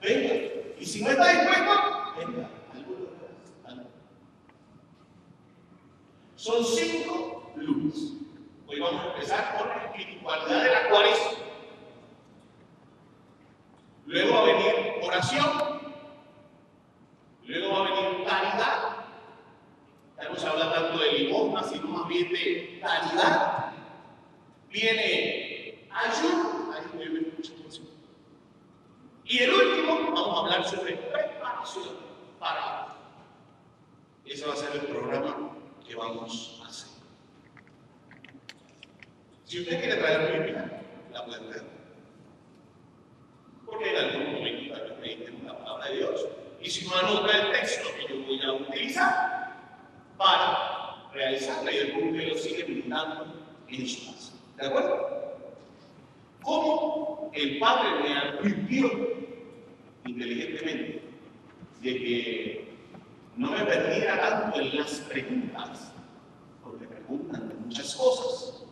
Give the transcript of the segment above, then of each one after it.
venga. Y si no está dispuesto, venga. Son 5 lunes. Hoy vamos a empezar con la espiritualidad de la Cuaresma. Luego va a venir oración. Luego va a venir caridad. Ya no se habla tanto de limosna, sino más bien de caridad. Viene ayuno. Ahí voy a ver mucha emoción. Y el último, vamos a hablar sobre preparación para. Ese va a ser el programa que vamos a hacer. Si usted quiere traer Biblia, la puede traer. Porque en algún momento tal vez meditemos la palabra de Dios. Y si no, anota el texto que yo voy a utilizar para realizarla y después usted lo sigue meditando en su casa. ¿De acuerdo? ¿Cómo el Padre me advirtió inteligentemente de que no me perdiera tanto en las preguntas? Porque preguntan de muchas cosas.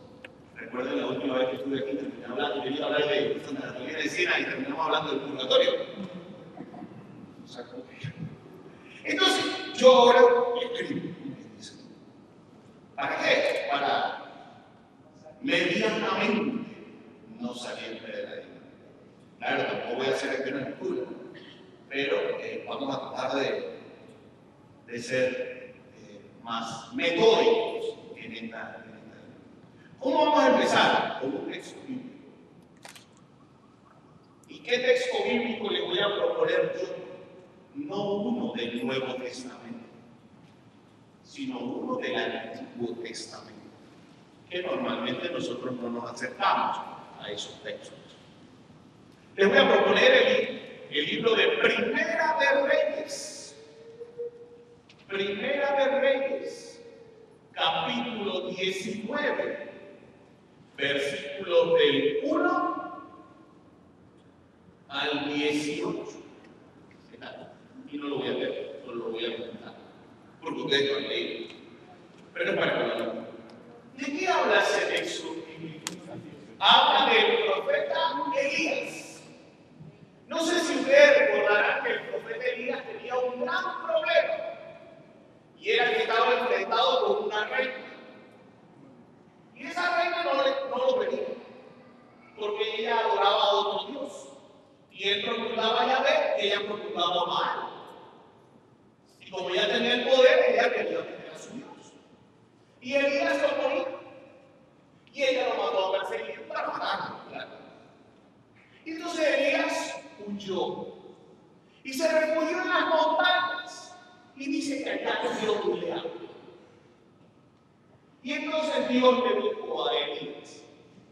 Recuerden la última vez que estuve aquí, terminé hablando, quería hablar de Santa Catalina de Siena y terminamos hablando del purgatorio. Entonces, yo ahora escribo. ¿Para qué? Para medianamente no salirme de la isla. Claro, tampoco voy a hacer aquí una lectura, pero vamos a tratar de ser más metódicos en esta. ¿Cómo vamos a empezar? Con un texto bíblico. ¿Y qué texto bíblico le voy a proponer yo? No uno del Nuevo Testamento, sino uno del Antiguo Testamento, que normalmente nosotros no nos acercamos a esos textos. Les voy a proponer el libro de Primera de Reyes. Primera de Reyes, capítulo 19. Versículos del 1 al 18. Y no lo voy a leer, solo lo voy a comentar, porque ustedes lo han leído. Pero es para que lo lean. ¿De qué habla ese texto? Habla del profeta Elías. No sé si ustedes recordarán que el profeta Elías tenía un gran problema. Y era que estaba enfrentado con una reina. Y esa reina no lo quería, porque ella adoraba a otro Dios. Y él procuraba a Yahvé, ella procuraba a Baal. Y como ella tenía el poder, ella quería tener a su Dios. Y Elías lo moría. Y ella lo mandó a perseguir para matarlo. Claro. Y entonces Elías huyó. Y se refugió en las montañas. Y dice que allá Dios le habló. Y entonces Dios le dijo a Elías,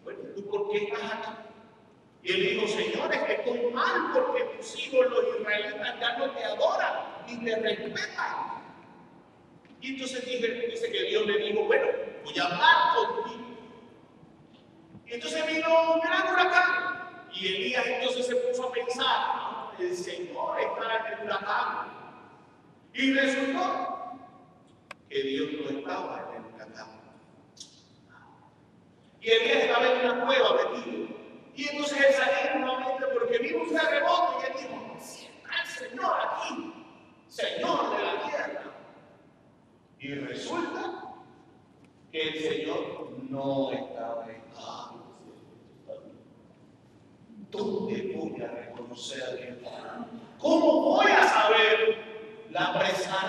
bueno, ¿tú por qué estás aquí? Y él dijo, Señor, es que estoy mal porque tus hijos, los israelitas, ya no te adoran ni te respetan. Y entonces dice que Dios le dijo, bueno, voy a hablar contigo. Y entonces vino un gran huracán. Y Elías entonces se puso a pensar, el Señor está en el huracán. Y resultó que Dios no estaba en el huracán. Y Elías estaba en una cueva metido. Y entonces él salía nuevamente porque vino un terremoto y él dijo, si está el Señor aquí, Señor de la tierra. Y resulta que el Señor no estaba en la. ¿Dónde voy a reconocer a Dios? ¿Cómo voy a saber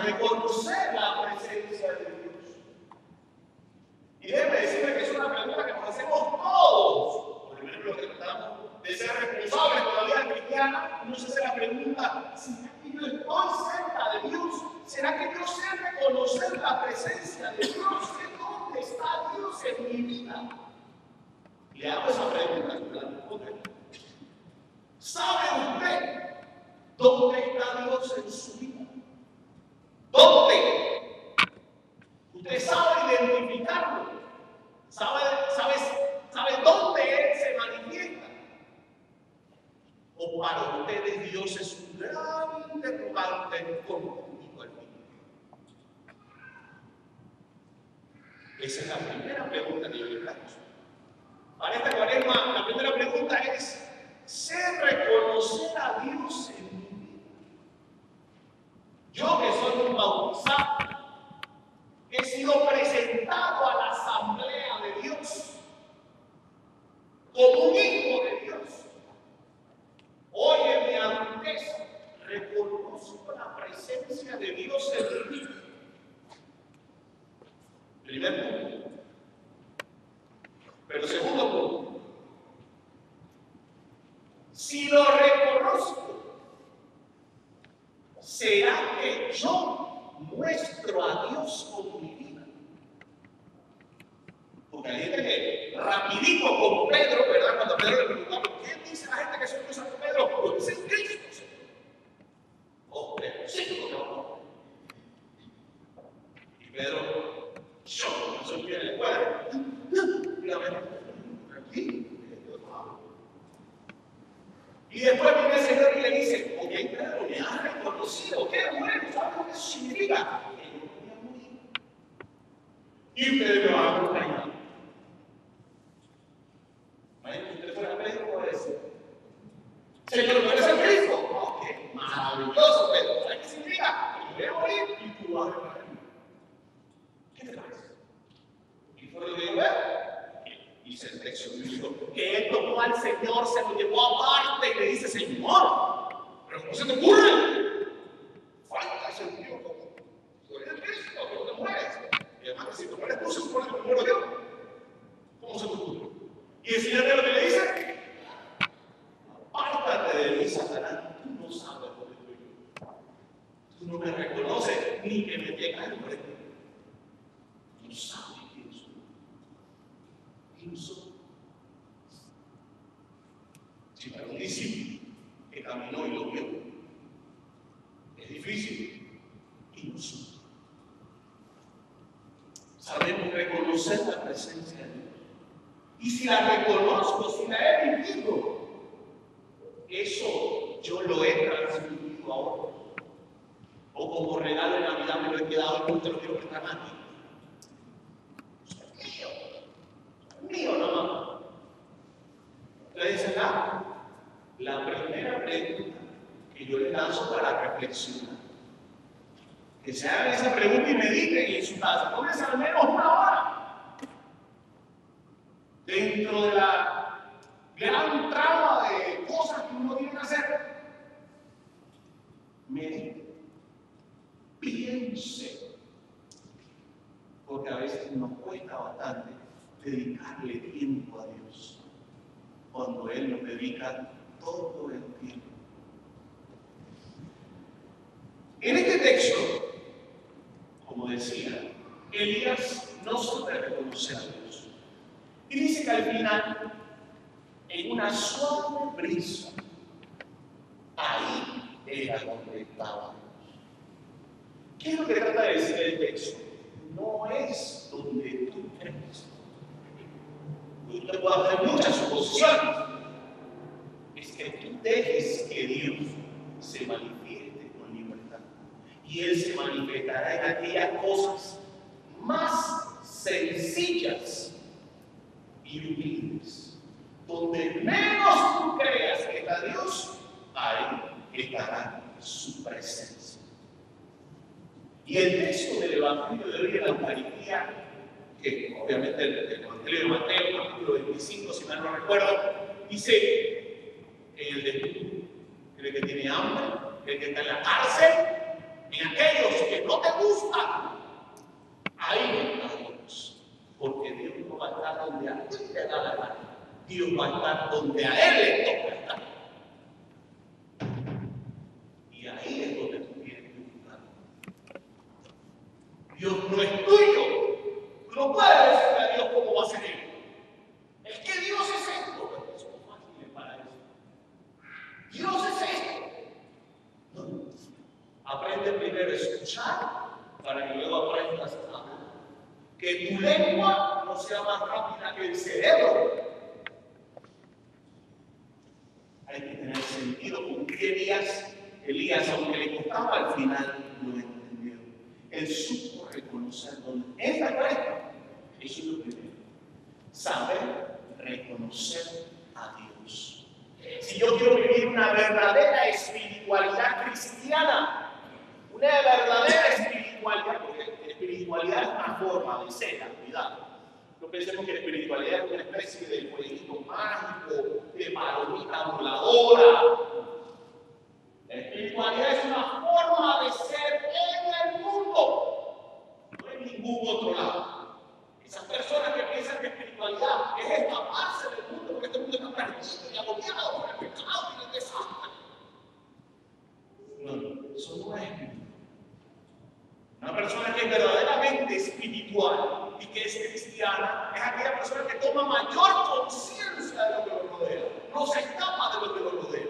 reconocer la presencia de Dios? Y déjeme decirle que es una pregunta que nos hacemos todos, por lo menos los que tratamos de ser responsables con la vida cristiana. Uno se hace la pregunta, ¿será que yo estoy cerca de Dios? ¿Será que yo sé reconocer la presencia de Dios? ¿Dónde está Dios en mi vida? Le hago esa pregunta y me la responde. ¿Sabe usted dónde está Dios en su vida? ¿Dónde? Usted sabe identificarlo. ¿Sabe dónde Él se manifiesta? O para ustedes Dios es un gran interrogante conjunto al fin. Esa es la primera pregunta que yo le hago. Para esta cuaresma, la primera pregunta es: ¿sé reconocer a Dios en mi presencia de Dios en mí. Primer punto. Pero segundo punto, si lo reconozco, ¿será que yo muestro a Dios con mi vida? Porque hay gente que rapidito con Pedro, ¿verdad? Cuando Pedro le preguntaba, ¿quién dice la gente que son cosas con Pedro? Lo dice Cristo, Señor. Oh, Pedro, sí, no. Y Pedro, yo no soy bien en la escuela. Y después viene el Señor y le dice, ok, Pedro, me has reconocido, qué bueno, ¿sabes lo que eso significa? Que yo voy a morir. Y Pedro va a acompañar. Imagínate, usted fuera Pedro, ¿cómo va a decir? Señor, ¿tú eres el Cristo? Ok, maravilloso, Pedro. ¿Sabes qué significa? Que yo voy a morir y tú vas a reparar. ¿Qué te parece? Y fue lo que yo veo. Dice el texto bíblico que él tomó al Señor, se lo llevó aparte y le dice, Señor, pero ¿cómo se te ocurre? Falta ese Dios como tú eres el Cristo, que no te mueres. Y además que si te mueres tú, se supone que me muero yo. ¿Cómo se te ocurre? Y el Señor lo que le dice, apártate de mí, Satanás, tú no sabes lo que soy yo. Tú no me reconoces ni que me tengas el muerte. Tú no sabes quién soy. ¿Quién soy? Si para un discípulo que caminó y lo vio, es difícil y no sufre. Sabemos reconocer la presencia de Dios. Y si la reconozco, si la he vivido, eso yo lo he transmitido a otros. O como regalo de Navidad me lo he quedado y no te lo quiero prestar a ti. Es mío nomás. Entonces acá, la primera pregunta que yo les lanzo para reflexionar. Que se hagan esa pregunta y mediten en su casa. Tómense al menos una hora. Dentro de la gran trama de cosas que uno tiene que hacer. Medite. Piense. Porque a veces nos cuesta bastante dedicarle tiempo a Dios. Cuando Él nos dedica todo el tiempo. En este texto, como decía, Elías no supe reconocer a Dios. Y dice que al final, en una suave brisa, ahí era donde estaba Dios. ¿Qué es lo que trata de decir el texto? No es donde tú crees. Usted puede hacer muchas suposiciones. Es que tú dejes que Dios se manifieste con libertad. Y Él se manifestará en aquellas cosas más sencillas y humildes. Donde menos tú creas que está Dios, ahí estará su presencia. Y el texto del Evangelio de hoy de la Eucaristía, que obviamente el Evangelio de Mateo, capítulo 25, si mal no recuerdo, dice en el desnudo, en el que tiene hambre, en el que está en la cárcel, en aquellos que no te gustan, ahí está Dios. Porque Dios no va a estar donde a ti te da la gana. Dios va a estar donde a Él le toca estar. Y ahí es donde tú tienes que buscar. Dios no es tuyo. Tú no puedes decirle a Dios cómo va a ser Él. Es que Dios es esto. Pero somos fáciles para eso. Dios es esto. No. Aprende primero a escuchar para que luego aprendas a hablar. Que tu lengua no sea más rápida que el cerebro. Hay que tener sentido con que Elías, aunque le costaba, al final lo entendió. Él supo reconocer dónde esta cuesta. Eso es lo primero. Saber reconocer a Dios. Si yo quiero vivir una verdadera espiritualidad cristiana, una verdadera espiritualidad, porque espiritualidad es una forma de ser, cuidado. No pensemos que la espiritualidad es una especie de jueguito mágico, de palomita voladora. La espiritualidad es una forma de ser espiritual y que es cristiana es aquella persona que toma mayor conciencia de lo que lo rodea, no se escapa de lo que lo rodea.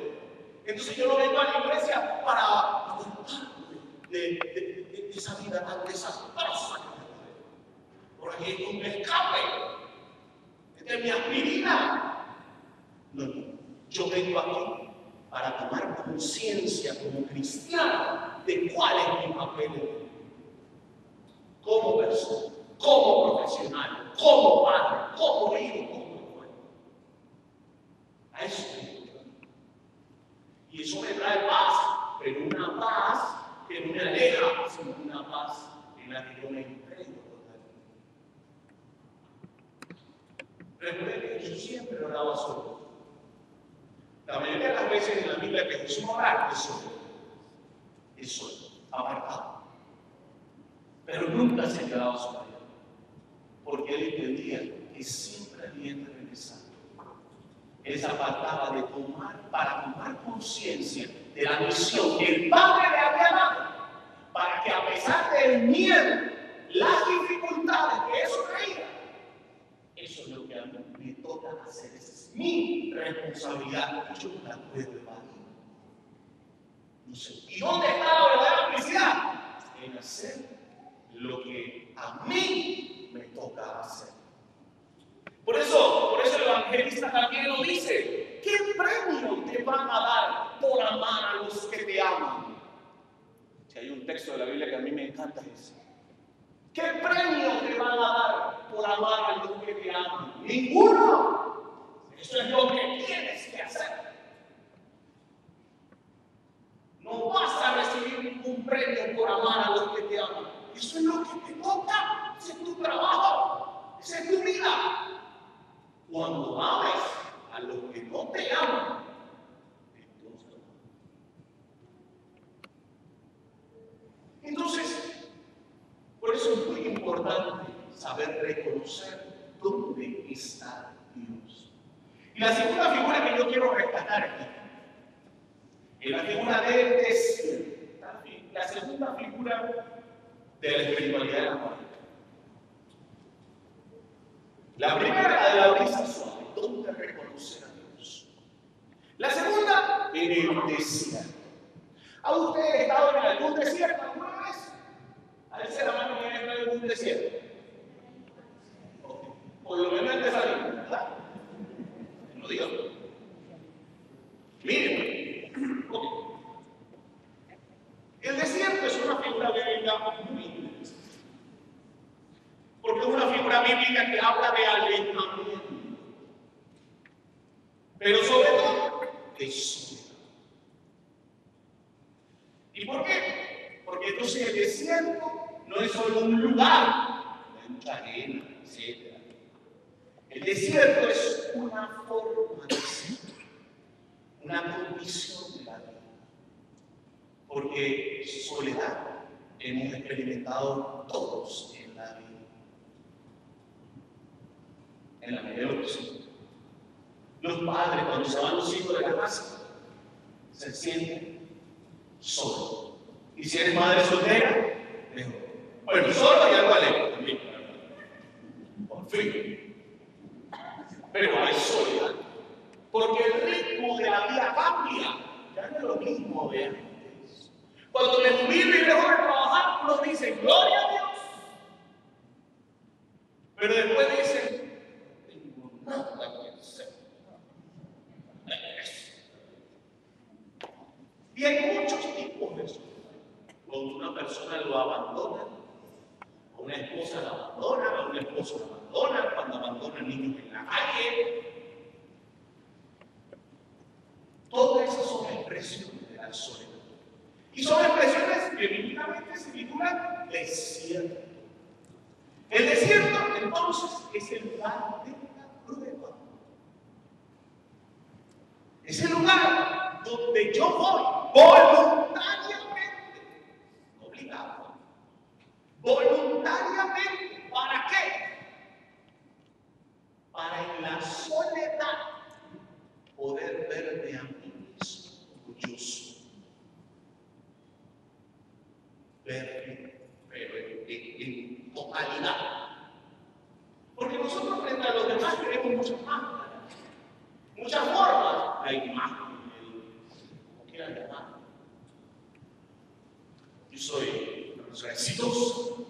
Entonces yo no vengo a la iglesia para apartarme de esa vida tan desastrosa. Por ahí es un escape. Esta es mi aspirina. No. Yo vengo aquí para tomar conciencia como cristiano de cuál es mi papel como persona, como profesional, como padre, como hijo, como abuelo. A eso vengo yo. Y eso me trae paz, pero una paz que no me aleja, sino una paz en la que yo me entrego totalmente. Recuerden que yo siempre oraba solo. La mayoría de las veces en la Biblia que Jesús oraba es solo, apartado. Pero nunca se quedaba solo, porque él entendía que siempre había que regresar. Él se apartaba para tomar conciencia de la misión que el Padre le había dado, para que a pesar del miedo, las dificultades que eso traía, eso es lo que a mí me toca hacer, esa es mi responsabilidad, y yo no la puedo evadir. No sé. ¿Y dónde está la verdadera felicidad? En hacer lo que a mí me toca hacer. Por eso el evangelista también lo dice. ¿Qué premio te van a dar por amar a los que te aman? Si hay un texto de la Biblia que a mí me encanta, es: ¿qué premio te van a dar por amar a los que te aman? Ninguno. Eso es lo que tienes que hacer. No vas a recibir ningún premio por amar a los que te aman. Eso es lo que te toca. Ese es tu trabajo. Esa es tu vida. Cuando ames a los que no te aman, entonces, por eso es muy importante saber reconocer dónde está Dios. Y la segunda figura que yo quiero rescatar aquí es la figura del desierto. La segunda figura de la espiritualidad de la muerte. La primera, de la brisa suave, donde reconocer a Dios. La segunda, en el desierto. ¿Ha usted estado en algún desierto alguna vez? Alce la mano que ha estado en algún desierto. Por lo menos antes de salir, ¿verdad? No digo. Miren, el desierto es una figura bíblica muy interesante. Porque es una figura bíblica que habla de alejamiento. Pero sobre todo, de soledad. ¿Y por qué? Porque entonces el desierto no es solo un lugar, hay mucha arena, etc. El desierto es una forma de ser, una condición de la vida. Porque soledad hemos experimentado todos en la vida. En la medida de lo posible. Los padres, cuando se van los hijos de la casa, se sienten solos. Y si eres madre soltera, mejor. Bueno, solo y algo alegre también. Por fin. Pero hay soledad. Porque el ritmo de la vida cambia. Ya no es lo mismo de antes. Cuando me jubilo y dejo de trabajar, uno dice, gloria a Dios. Pero después dicen, tengo nada que hacer. Y hay muchos tipos de soledad. Cuando una persona lo abandona, o una esposa la abandona, o un esposo la abandona, cuando abandonan niños en la calle. Todas esas son expresiones de la soledad. Y son expresiones que bíblicamente se titulan desierto. El desierto, entonces, es el lugar de la prueba. Es el lugar donde yo voy voluntariamente, obligado, voluntariamente. ¿Para qué? Para en la soledad poder verme a mí mismo orgulloso. Verme, pero en totalidad. Yo soy una persona exitosa,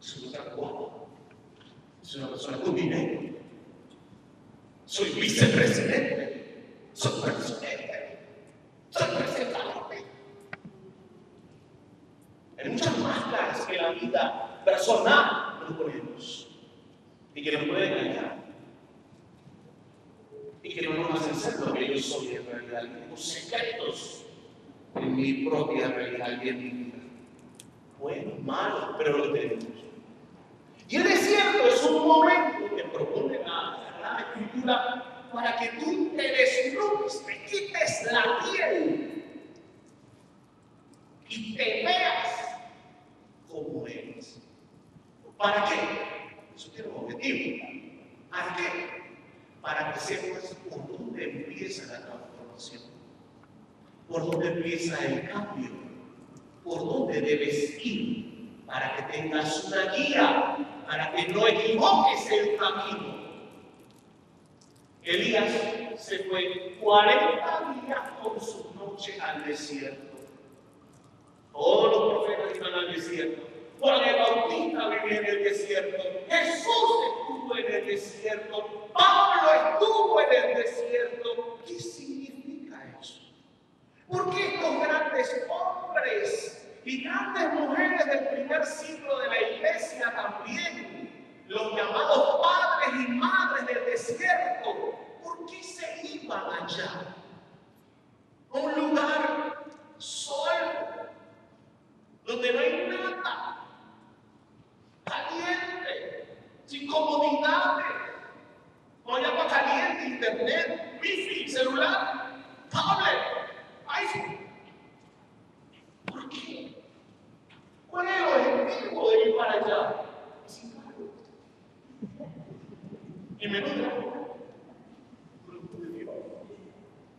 soy una persona guapa, soy una persona con dinero, soy vicepresidente, soy presidente, soy presidente. Hay muchas máscaras que en la vida personal nos ponemos y que nos pueden engañar y que no nos hacen ser lo que yo soy en realidad. Tengo secretos en mi propia realidad y en mi vida. Buenos, malos, pero lo tenemos. Y el desierto es un momento que propone la Sagrada Escritura para que tú te desnudes, te quites la piel y te veas como eres. ¿Para qué? Eso tiene un objetivo. ¿Para qué? Para que sepas por dónde empieza la transformación, por dónde empieza el cambio, por dónde debes ir, para que tengas una guía, para que no equivoques el camino. Elías se fue 40 días con su noche al desierto. Todos los profetas iban al desierto. Juan el Bautista vivía en el desierto. Jesús estuvo en el desierto. Pablo estuvo en el desierto. ¿Qué significa eso? ¿Por qué estos grandes hombres y grandes mujeres del primer siglo de la iglesia también, los llamados padres y madres del desierto, por qué se iban allá? A un lugar solo, donde no hay nada, caliente, sin comodidades, no hay agua caliente, internet, wifi, celular, tablet, iPhone. ¿Por qué? ¿Cuál es el objetivo de ir para allá? Sin cargo. Y menos de la boca.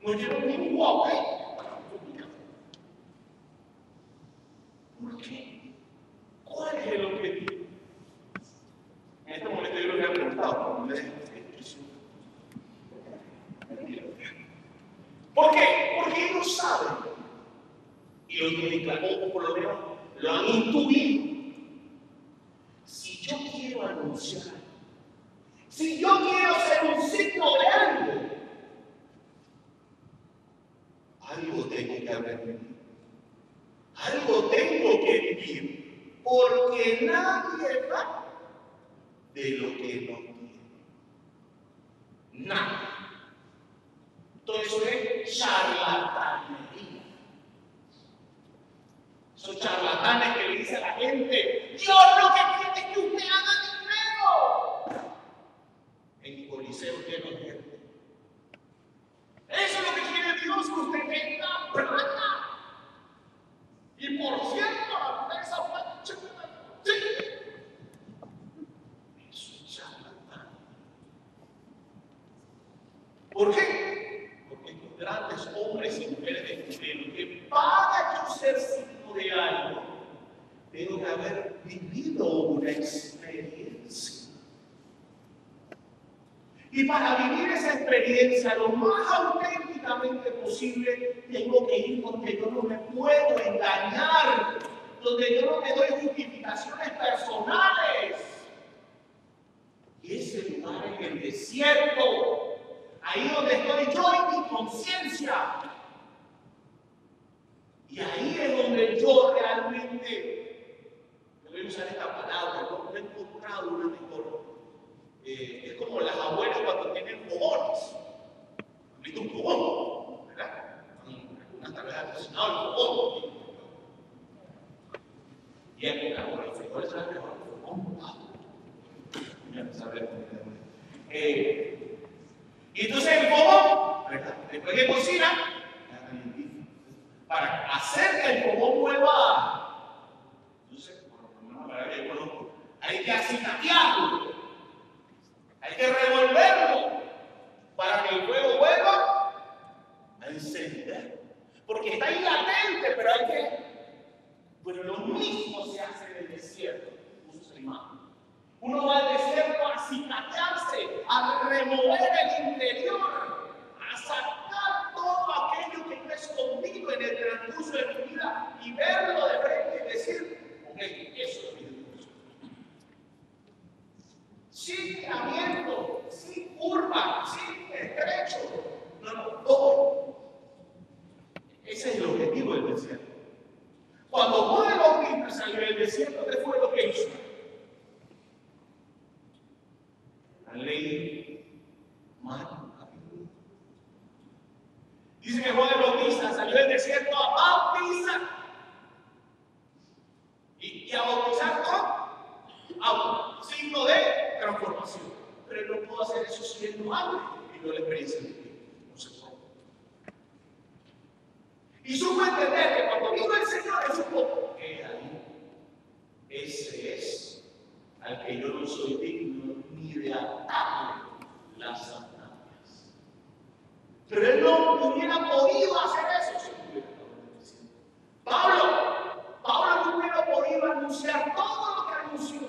No llevo ni un Huawei para comunicar. ¿Por qué? ¿Cuál es el objetivo? En este momento yo lo había preguntado, pero no le dije. ¿Por qué? Porque ellos saben, y lo tienen claro, o por lo menos lo han intuido. Si yo quiero anunciar, si yo quiero ser un signo de algo tengo que haber vivido. Algo tengo que vivir, porque nadie da de lo que no tiene. Nada. Todo eso es charlatanería. Esos charlatanes que le dicen a la gente, Dios lo que quiere es que usted haga dinero. En coliseos llenos de gente. Eso es lo que quiere Dios, que usted tenga plata. Y por cierto, esa plata, sí. Es un charlatán. ¿Por qué? Porque estos grandes hombres y mujeres descubrieron que para yo ser signo de algo, tengo que haber vivido una experiencia. Y para vivir esa experiencia lo más auténticamente posible, tengo que ir donde yo no me puedo engañar, donde yo no me doy justificaciones personales. Y ese lugar es el desierto, ahí donde estoy yo y mi conciencia. Y ahí es donde yo realmente, voy a usar esta palabra, no he encontrado una mejor. Es como las abuelas cuando tienen fogones. ¿Han visto un fogón? ¿Verdad? Algunas tal vez han cocinado el fogón. Y es que los frijoles son mejor que el fogón. Ya sabemos. Y entonces el fogón, ¿verdad? Después que cocina, para hacer que el fogón vuelva, entonces, por una palabra que yo conozco, hay que acicatearlo. Hay que revolverlo para que el fuego vuelva a encender. Porque está ahí latente, pero hay que. Pero lo mismo se hace en el desierto. Uno va al desierto a acicatearse, a remover el interior, a sacar todo aquello que está escondido en el transcurso de mi vida y verlo de frente fruto del desierto. Cuando Juan el Bautista salió del desierto, ¿qué fue lo que hizo? La ley mala. Dice que Juan el Bautista salió del desierto a bautizar. Y a bautizar con agua, signo de transformación. Pero él no pudo hacer eso si él no habla y no la experiencia de Dios. No se puede. Y supo entender que cuando vino el Señor, él supo que ahí, ese es al que yo no soy digno ni de atarle las sandalias. Pero él no hubiera podido hacer eso si no hubiera estado en el desierto. Pablo no hubiera podido anunciar todo lo que anunció,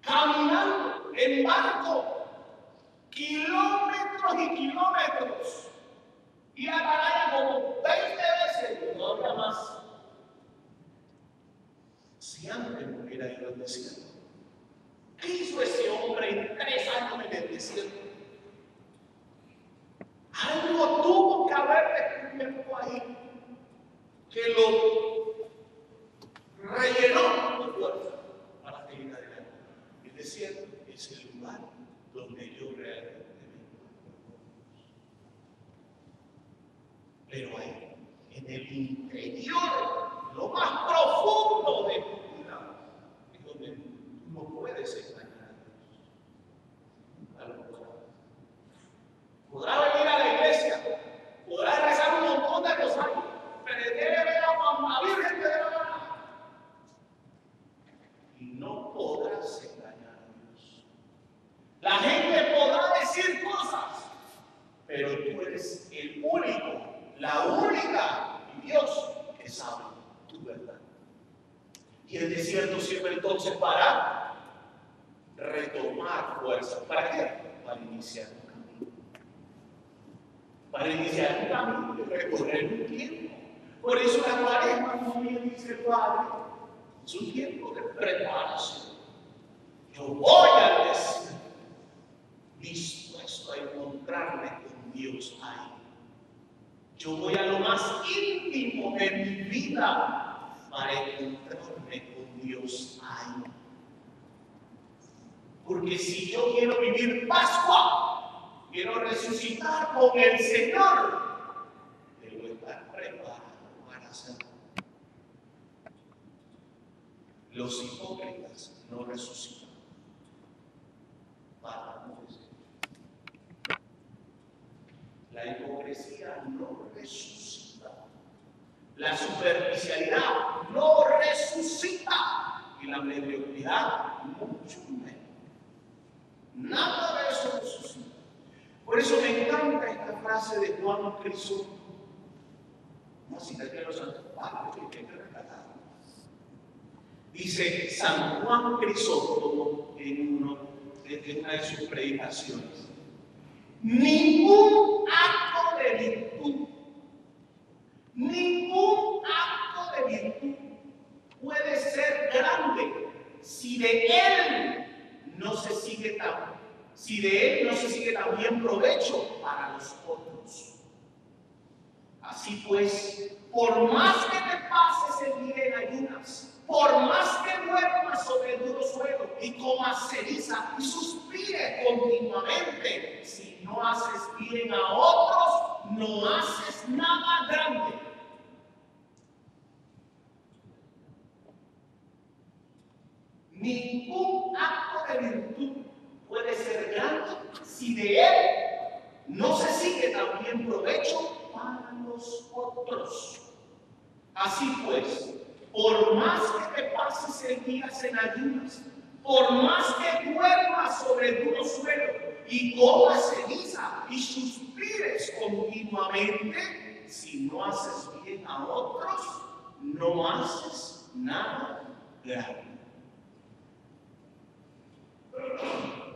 caminando en barco, kilómetros y kilómetros, y Atalaya como 20 veces, todavía más, si antes no hubiera ido al desierto. ¿Qué hizo ese hombre en 3 años en el desierto? Algo tuvo que haber descubierto ahí que lo rellenó de fuerza para seguir adelante. El desierto es el lugar donde yo realmente vivo. Pero ahí, en el interior, lo más profundo de tu vida, es donde tú no puedes engañar a Dios. Podrá venir a la iglesia, podrá rezar un montón de rosarios, pero debe ver a la Virgen de la Mano. Y no podrás engañar a Dios. La gente podrá decir cosas, pero tú eres el único, la única, y Dios que sabe tu verdad. Y el desierto sirve entonces para retomar fuerza. ¿Para qué? Para iniciar un camino. Para iniciar un camino y recorrer un tiempo. Por eso la cuaresma, como bien dice el Padre, es un tiempo de preparación. Yo voy al desierto dispuesto a encontrarme con Dios ahí. Yo voy a lo más íntimo de mi vida para encontrarme con Dios ahí. Porque si yo quiero vivir Pascua, quiero resucitar con el Señor, debo estar preparado para hacerlo. Los hipócritas no resucitan. Para no decir. La hipocresía no resucita. La superficialidad no resucita. Y la mediocridad mucho menos. Nada de eso resucita. Por eso me encanta esta frase de Juan Crisóstomo. No, si te quiero santos padres, que hay que rescatar. Dice San Juan Crisóstomo en una de sus predicaciones: ningún acto de virtud puede ser grande si de él no se sigue también provecho para los otros. Así pues, por más que te pases el día en ayunas, por más que duermas sobre el duro suelo y comas ceniza y suspires continuamente, si no haces bien a otros, no haces nada grande. Ningún acto de virtud puede ser grande si de él no se sigue también provecho para los otros. Así pues, por más que te pases el día en ayunas, por más que duermas sobre el duro suelo y comas ceniza y suspires continuamente, si no haces bien a otros, no haces nada grande.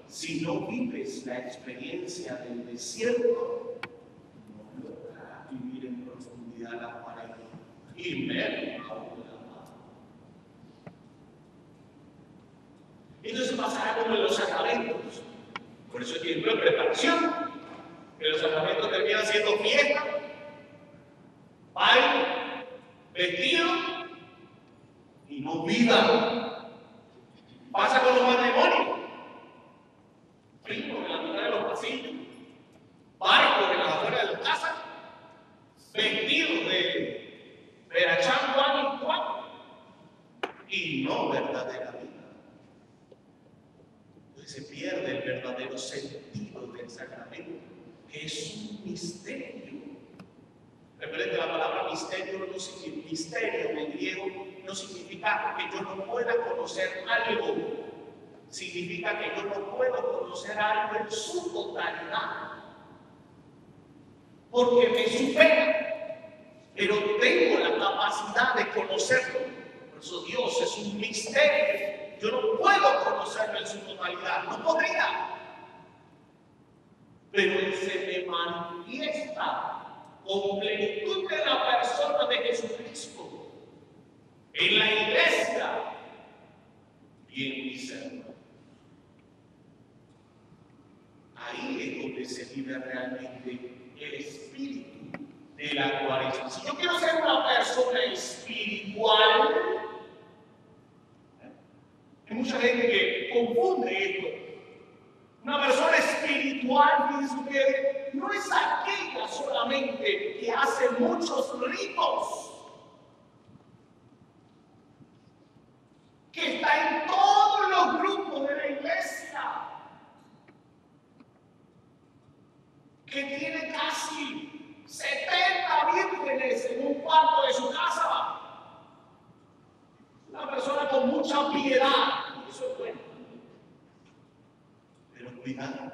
Si no vives la experiencia del desierto, no lograrás vivir en profundidad la cuaresma y menos aún la paz. Entonces pasará como en los sacramentos. Por eso es tiempo de preparación. Que los sacramentos terminan siendo fiesta, baile, vestido y no vida. Pasa con los matrimonios. Primos en la mitad de los pasillos, barcos en las afueras de la casa, vestidos de verachán, Juan y Juan, y no verdadera vida. Entonces se pierde el verdadero sentido del sacramento, que es un misterio. Recuerden que la palabra misterio no significa, misterio en griego no significa que yo no pueda conocer algo, significa que yo no puedo conocer algo en su totalidad, porque me supera, pero tengo la capacidad de conocerlo. Por eso Dios es un misterio. Yo no puedo conocerlo en su totalidad, no podría, pero Él se me manifiesta con plenitud de la persona de Jesucristo en la iglesia y en mi ser. Ahí es donde se vive realmente el espíritu de la Cuaresma. Si yo quiero ser una persona espiritual, hay mucha gente que confunde esto. Una persona espiritual, fíjense ustedes, no es aquella solamente que hace muchos ritos, que está en todos los grupos de la iglesia, que tiene casi 70 vírgenes en un cuarto de su casa. Una persona con mucha piedad, eso es bueno. Pero cuidado,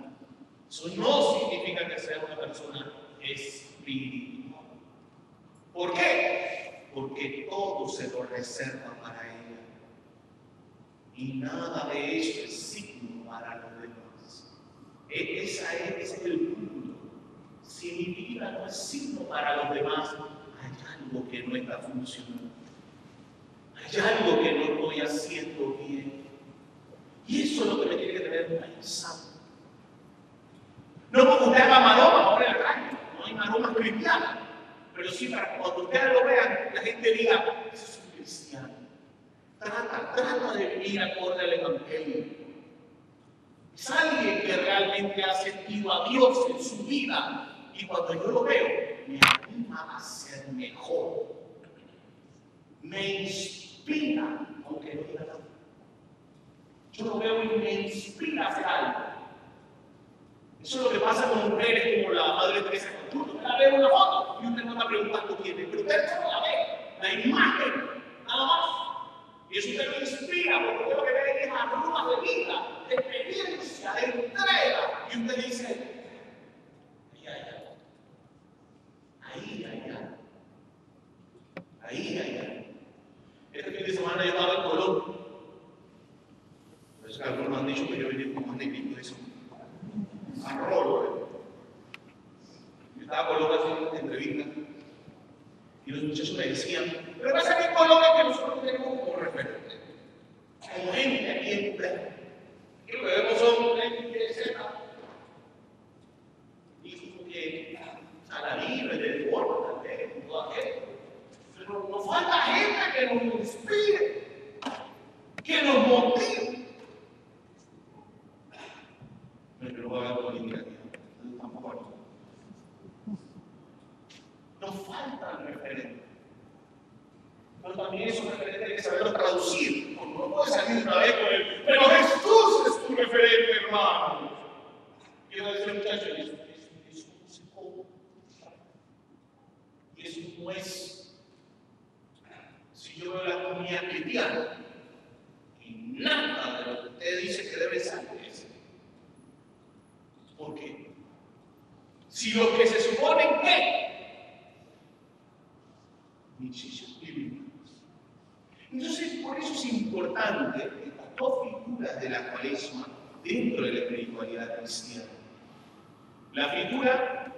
eso no significa que sea una persona espiritual. ¿Por qué? Porque todo se lo reserva para ella. Y nada de eso es signo para los demás. Ese es el punto. Si mi vida no es signo para los demás, hay algo que no está funcionando. Hay algo que no estoy haciendo bien. Y eso es lo que me tiene que tener pensado. No porque usted haga maroma ahora en la calle, no hay maromas cristianas, pero sí para que cuando ustedes lo vean, la gente diga, ese es un cristiano. Trata de vivir acorde al Evangelio. Es alguien que realmente ha sentido a Dios en su vida, y cuando yo lo veo, me anima a ser mejor. Me inspira, aunque no diga nada. Yo lo veo y me inspira a hacer algo. Eso es lo que pasa con mujeres como la Madre Teresa de Calcuta. Usted la ve en una foto y usted no está preguntando quién es, pero usted solo la ve, la imagen, nada más. Y eso usted lo inspira, porque usted lo que ve es arrugas de vida, de experiencia, de entrega. Y usted dice, ahí. Este fin de semana yo estaba en Colombia. Por eso que algunos me han dicho que yo venía con más negrito de eso. Arrolo, Yo estaba con Colombia haciendo una entrevista y los muchachos me decían, pero pasa que en Colombia que nosotros tenemos como referente, como gente aquí en Playa. Y lo que vemos son gente y como que a la libre, de forma, tal vez, todo aquello. Pero nos falta gente que nos inspire, que nos motive. Pero no va a haber política, tampoco. Nos faltan referentes. Pero también esos referentes hay que saberlos traducir. Porque no puede salir una vez con él. Pero Jesús es tu referente, hermano. Quiero decir, muchachos, eso no se come. Y eso no es. Si yo veo la comunidad cristiana, y nada de lo que usted dice que debe ser es. ¿Por qué? Si lo que se supone que muchísimos viven. Entonces, por eso es importante estas dos figuras de la Cuaresma dentro de la espiritualidad cristiana. La primera,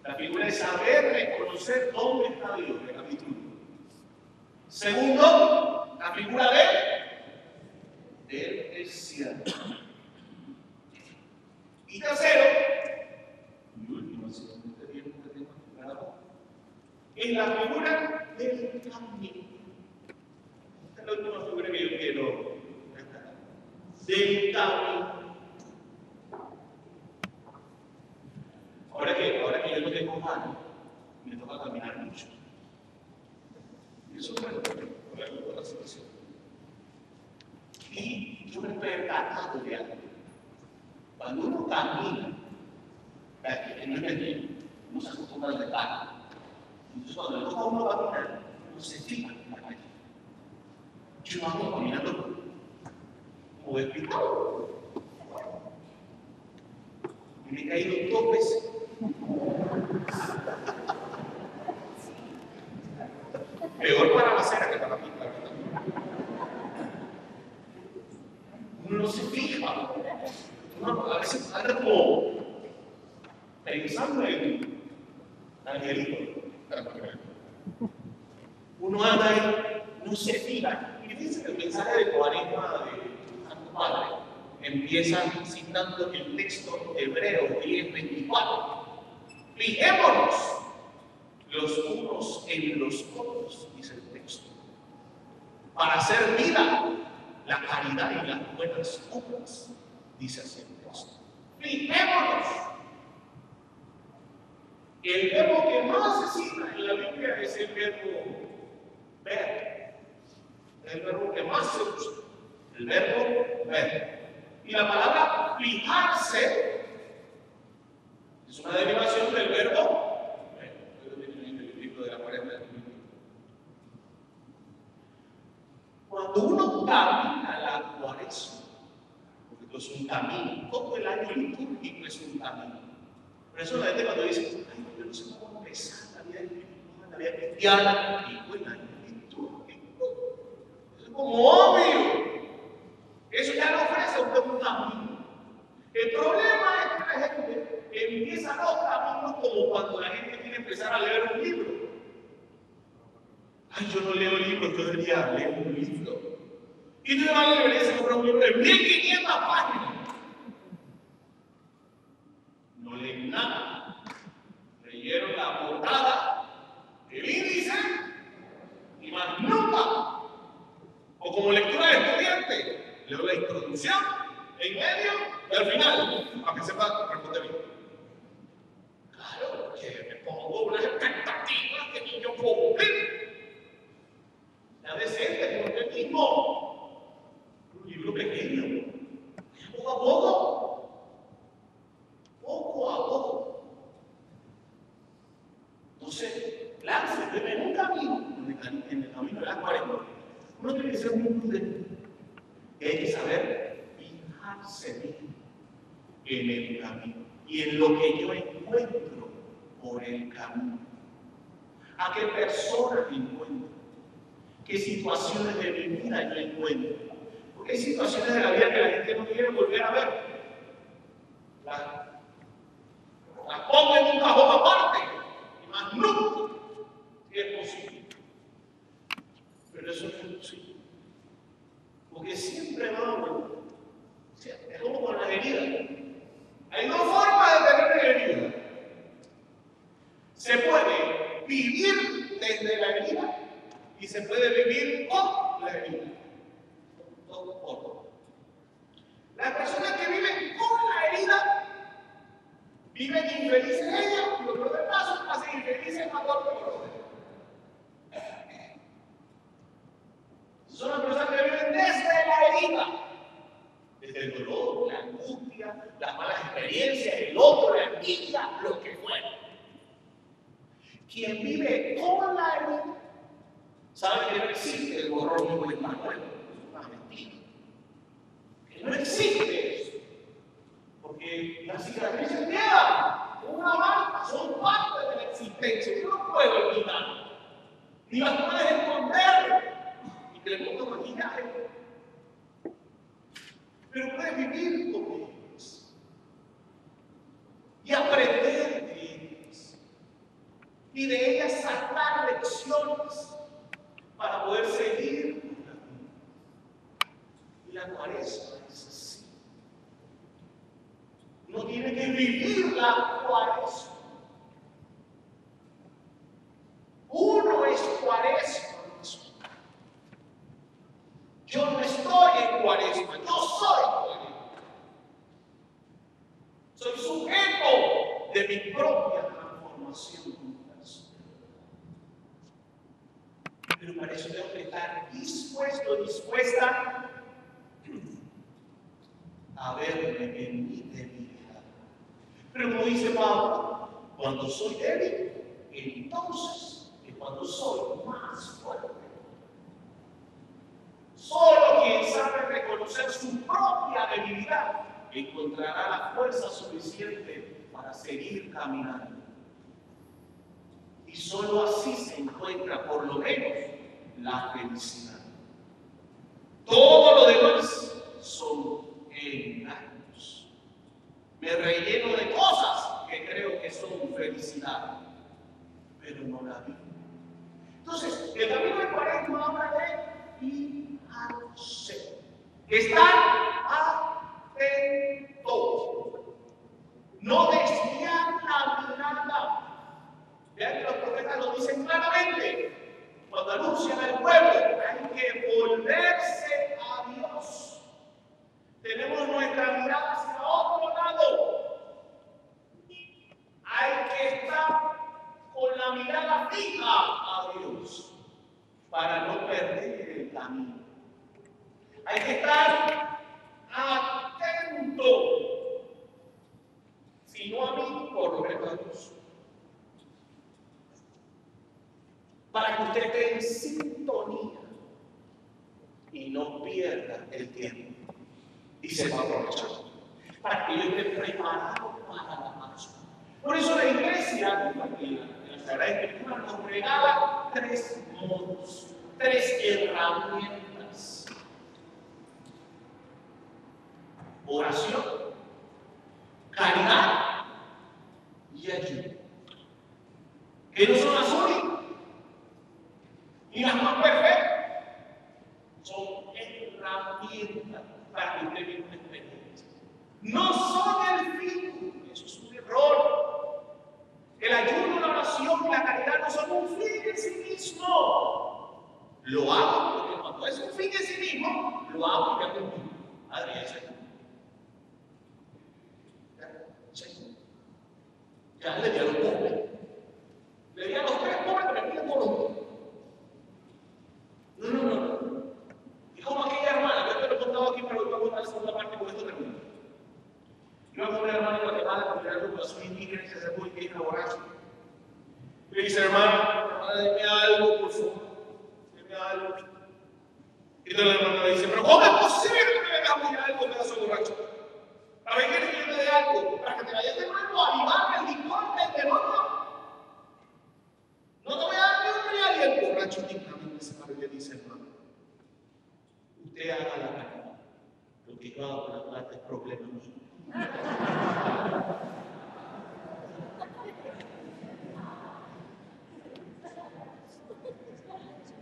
la figura de saber reconocer dónde está Dios, el capítulo 1. Segundo, la figura del desierto. Y tercero, y último, si no te vieron que tengo que Es la figura del camino. Esta es la última figura que yo quiero destacar. Del camino. Ahora que yo no tengo mano, me toca caminar mucho. Y eso es bueno, por la situación. Y yo me he percatado de algo. Cuando uno camina, que no es mentira, uno se acostumbra al detalle. Entonces, cuando le toca a uno caminar, uno se fija en la calle. Yo ando caminando como despistado. Y me he caído 2 veces. Peor para la acera que para la pista. Uno no se fija. Uno a veces anda como pensando en Angelito. Uno anda ahí, no se fija. Y fíjense que el mensaje de Cuaresma de Santo Padre empieza citando el texto hebreo 10:24. Fijémonos los unos en los otros, dice el texto, para hacer vida la caridad y las buenas obras, dice así el texto. Fijémonos. El verbo que más se cita en la Biblia es el verbo ver. Es el verbo que más se usa. El verbo ver. Y la palabra fijarse es una derivación del verbo de la Cuaresma. Cuando uno camina la Cuaresma, porque esto es un camino, todo el año litúrgico es un camino. Por eso la gente cuando dice, ay, yo no sé cómo empezar la vida espiritual, la vida cristiana, y el año litúrgico. Eso es como obvio. Eso ya no ofrece un camino. El problema es que la gente empieza los caminos como cuando la gente quiere empezar a leer un libro. Ay, yo no leo libros, yo debería leer un libro. Y tú le vas a la librería y se compra un libro de 1500 páginas. No leen nada. Leyeron la portada, el índice y más nunca. O como lectura de estudiante, leo la introducción, en medio y al final, para que sepa responder bien. Claro, que me pongo unas expectativas que ni yo puedo cumplir. La decente, como el mismo. Un libro pequeño. Poco a poco. Poco a poco. Entonces, láncese en un camino, en el camino de la Cuaresma. Uno tiene que ser muy prudente. Y hay que saber fijarse bien en el camino y en lo que yo encuentro por el camino. ¿A qué personas encuentro? ¿Qué situaciones de mi vida yo encuentro? Porque hay situaciones de la vida que la gente no quiere volver a ver. Las pongo en un cajón aparte y más nunca, si es posible. Pero eso no es posible. Porque siempre va a volver. Es como con las heridas. Hay 2 formas de tener herida. Se puede vivir desde la herida y se puede vivir con la herida. 2 formas. Las personas que viven con la herida viven infelices ellas y los del caso hacen infelices a todos los demás. Son las personas que viven desde la herida, desde el dolor, la angustia, las malas experiencias, el otro, la envidia, lo que fuera. Quien vive con la herida sabe que no existe el borrón y cuenta nueva. Es una mentira. Que no existe eso. Porque las cicatrices quedan. Una marca, son parte de la existencia. Yo no puedo olvidar. Ni las puedes esconder. Y te le pongo maquillaje. Pero puedes vivir con ellas. Y aprender de ellas. Y de ellas sacar lecciones para poder seguir con la vida. Y la Cuaresma es así. Uno tiene que vivir la Cuaresma. Pero para eso tengo que estar dispuesto, dispuesta a verme en mi debilidad. Pero como dice Pablo, cuando soy débil, entonces es cuando soy más fuerte. Solo quien sabe reconocer su propia debilidad encontrará la fuerza suficiente para seguir caminando. Y solo así se encuentra por lo menos la felicidad. Todo lo demás son engaños. Me relleno de cosas que creo que son felicidad, pero no la vivo. Entonces, el camino del Cuaresma habla de fijarse, estar atento, no desviar la mirada. Vean que los profetas lo dicen claramente. Cuando anuncian al pueblo, hay que volverse a Dios. Tenemos nuestra mirada hacia otro lado. Hay que estar con la mirada fija a Dios para no perder el camino. Hay que estar atento, si no a mí, por lo menos a Dios. Para que usted esté en sintonía y no pierda el tiempo y se va a aprovechar. Para que yo esté preparado para la Pascua. Por eso la iglesia, en la Sagrada Escritura, nos regala 3 modos, 3 herramientas: oración, caridad y ayuno. Que no son las únicas y las más perfectas, son herramientas para que usted viva una experiencia. No son el fin, eso es un error. El ayuno, la oración y la caridad no son un fin en sí mismo. Lo hago porque cuando es un fin en sí mismo, lo hago y ya cumplí. Adrián, ya le di a los pobres. Le di a los 3 pobres que me piden por los. No. Y como aquella hermana, yo te lo he contado aquí, pero voy a contar la segunda parte con esto termino. Iba con una hermana en Guatemala, porque era un corazón indígena y se hace muy bien borracho. Y le dice, hermana, deme algo, por favor. Deme algo. Y entonces la hermana le dice, pero ¿cómo es posible que me vengas muy algo, pedazo borracho? ¿Para qué quieres que yo te dé algo? ¿Para que te vayas de nuevo a avivar el licor del demonio? No te voy a dar ni un real. Y el borracho dignamente se para y le dice, hermano, usted haga la caridad. Lo que yo hago con la plata es problema mío.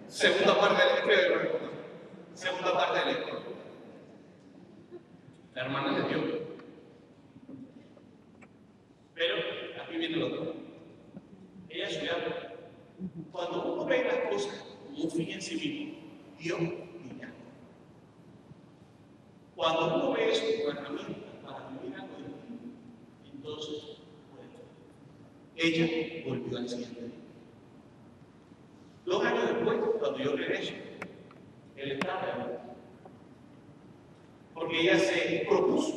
Segunda parte del escrito. Segunda parte del escrito. La hermana le dio. Pero aquí viene lo otro. Ella estudiaba. Cuando uno ve las cosas como un fin en sí mismo, Dios y ya. Cuando uno ve eso como herramienta para vivir algo de ti, entonces, bueno, ella volvió al siguiente día. 2 años después, cuando yo regreso, él estaba ahí. Porque ella se propuso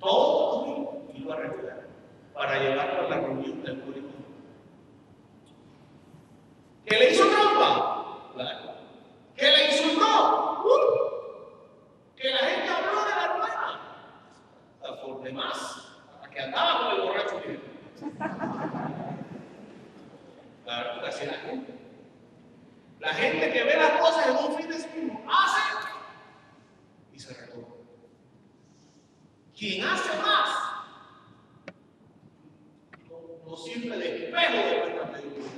todos los días irlo a recordar para llevarlo a la reunión del público. ¿Que le hizo trampa? Claro. ¿Que le insultó? ¿Que la gente habló de la hermana? Por demás, hasta que andaba con el borracho bien. Claro, porque así es la gente. La gente que ve las cosas en un fin de sí mismo, hace y se recuerda. Quien hace más no sirve de espejo de nuestra mediocridad.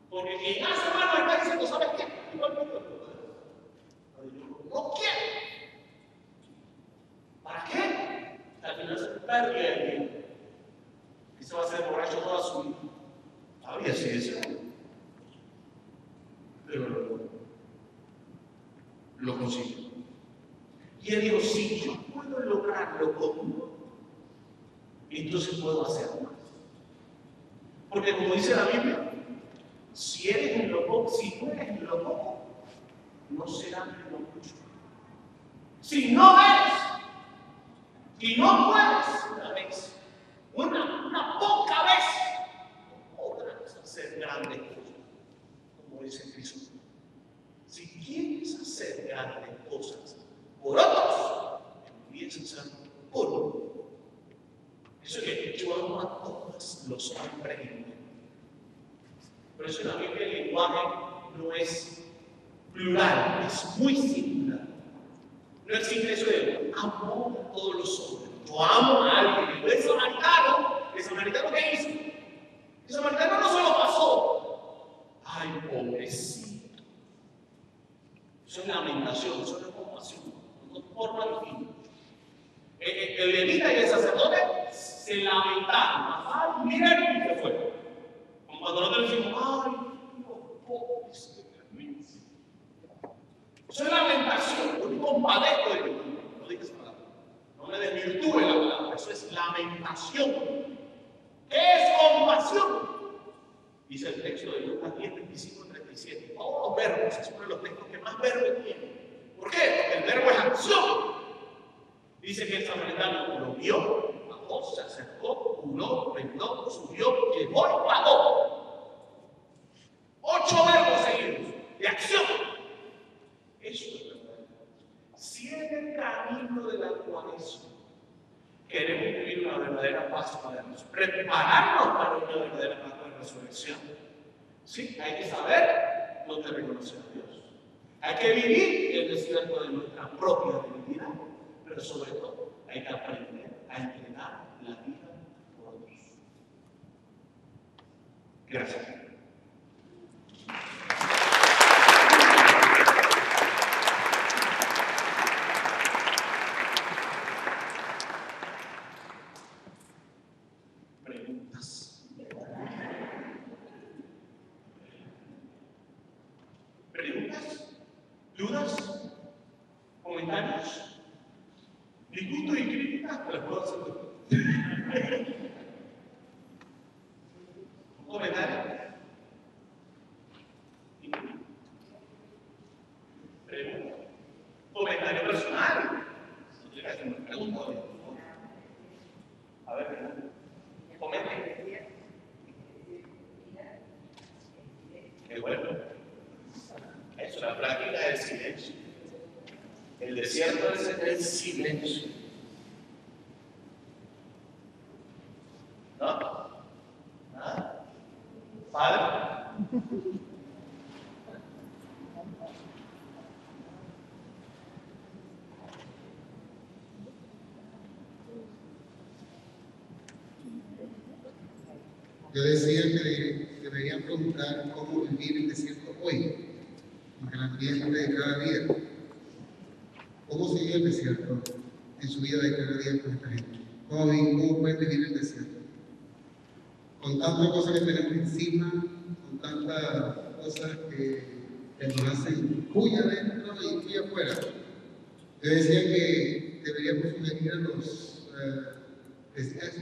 Porque quien hace más no está diciendo, ¿sabes qué? Igual que yo. No quiere. ¿Para qué? Al final se pierde el tiempo. Y se va a hacer borracho toda su vida. Todavía sí es cierto. Pero lo consiguió. Y él dijo, si yo puedo lograrlo conmigo, entonces puedo hacer más. Porque como dice la Biblia, Si eres en lo poco, si no eres en lo poco, no serás en lo mucho. Si no eres, y no puedes una vez, una poca vez, no podrás hacer grandes cosas, como dice Jesús. Si quieres hacer grandes cosas por otros, empieza a hacerlo por uno. Eso es que yo amo a todos los hombres y mujeres. Por eso en la Biblia el lenguaje no es plural, es muy singular. No existe eso de amo a todos los hombres. Yo amo a alguien. El samaritano, ¿qué hizo? El samaritano no solo pasó. Ay, pobrecito. Eso es lamentación, eso no es compasión. No forma el fin. El levita y el sacerdote se lamentaron. Ay, miren, y se fue. Como cuando nosotros decimos, ay, pobrecito. Eso es lamentación. Yo me compadezco de que no digas esa palabra. No me desvirtúe la palabra. Eso es lamentación. ¿Qué es compasión? Dice el texto de Lucas 10, 25, 37. Todos los verbos, es uno de los textos que más verbos tiene. ¿Por qué? Porque el verbo es acción. Dice que el samaritano lo vio, bajó, se acercó, curó, vendó, subió, llevó y pagó. 8 verbos seguidos de acción. Eso es verdad. Si en el camino de la Cuaresma queremos vivir una verdadera Pascua de Dios, prepararnos para una verdadera Pascua de Resurrección, sí, hay que saber dónde reconocer a Dios. Hay que vivir el desierto de nuestra propia debilidad, pero sobre todo hay que aprender a entregar la vida por otros. Gracias. ¿Preguntas? ¿Dudas? ¿Comentarios? ¿Disgustos y críticas? Te las puedo hacer todas. ¿Un comentario? ¿Pregunta? ¿Comentario personal? No te hagas una pregunta. A ver, comente. Qué bueno. Eso es la práctica del silencio. El desierto es el silencio. ¿No? ¿Nada? ¿Padre? Yo decía que deberían preguntar cómo vivir el desierto hoy, en el ambiente de cada día. ¿Cómo se vive el desierto en su vida de cada día con esta gente? ¿Cómo pueden vivir el desierto? Con tantas cosas que tenemos encima, con tantas cosas que nos hacen puya adentro y puya afuera. Yo decía que deberíamos sugerir a los...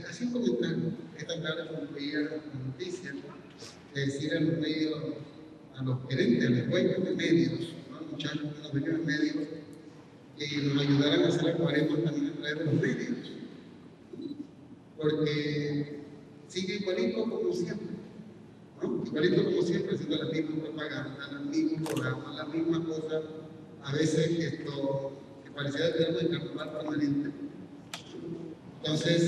así un comentario, esta tarde cuando veía las noticias, decir a los medios, a los gerentes, a los dueños de medios, ¿no? Muchachos de los dueños de medios, que nos ayudaran a hacer la cuaresma también a través de los medios, porque sigue igualito como siempre, ¿no? Igualito como siempre, haciendo la misma propaganda, los mismos programas, las mismas cosas, a veces que pareciera tener un carnaval permanente. Entonces,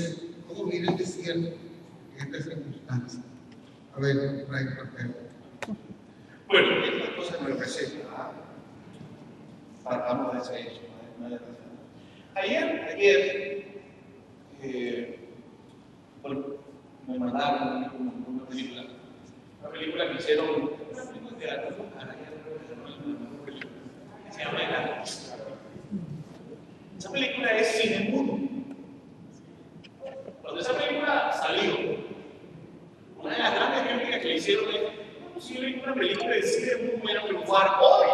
¿cómo vivir el desierto en estas circunstancias? A ver, Ray, Rafael. Bueno, estas cosas me representan. Partamos de ese hecho. Ayer, bueno, me mandaron una película. Una película que hicieron, una película de teatro, que se llama El Artista. Esa película es cine mudo. Cuando esa película salió, una de las grandes críticas que le hicieron es: no es posible que una película de cine mudo vaya a triunfar hoy.